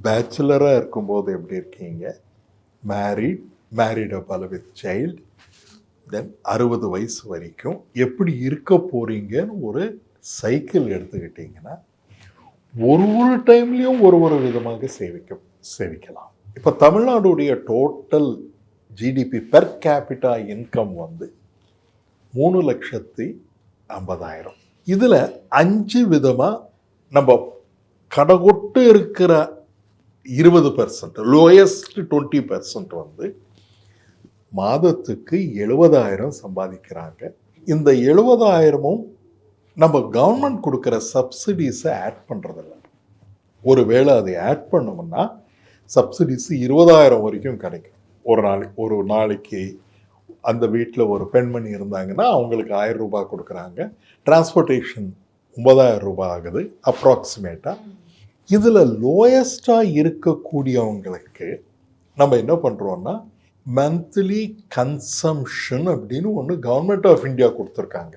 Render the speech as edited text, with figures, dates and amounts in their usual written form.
பேச்சுலராக இருக்கும்போது எப்படி இருக்கீங்க, மேரிட் அப்பால் வித் சைல்டு, தென் 60 வயசு வரைக்கும் எப்படி இருக்க போறீங்கன்னு ஒரு சைக்கிள் எடுத்துக்கிட்டிங்கன்னா ஒரு டைம்லேயும் ஒரு விதமாக சேவிக்கலாம். இப்போ தமிழ்நாடுடைய total GDP per capita income 3,50,000. இதில் 5 விதமாக நம்ம கடகொட்டு இருக்கிற 20%, லோயஸ்ட் 20% மாதத்துக்கு 70,000 சம்பாதிக்கிறாங்க. இந்த 70,000 நம்ம கவர்மெண்ட் கொடுக்குற சப்சிடிஸை ஆட் பண்ணுறதில்ல. ஒருவேளை அதை ஆட் பண்ணோம்னா சப்சிடிஸ் 20,000 வரைக்கும் கிடைக்கும். ஒரு நாளைக்கு அந்த வீட்டில் ஒரு பெண்மணி இருந்தாங்கன்னா அவங்களுக்கு 1,000 ரூபாய் கொடுக்குறாங்க. டிரான்ஸ்போர்ட்டேஷன் 9,000 ரூபாய் ஆகுது அப்ராக்சிமேட்டாக. இதில் லோயஸ்டாக இருக்கக்கூடியவங்களுக்கு நம்ம என்ன பண்ணுறோன்னா மந்த்லி கன்சம்ஷன் அப்படின்னு ஒன்று கவர்மெண்ட் ஆஃப் இந்தியா கொடுத்துருக்காங்க.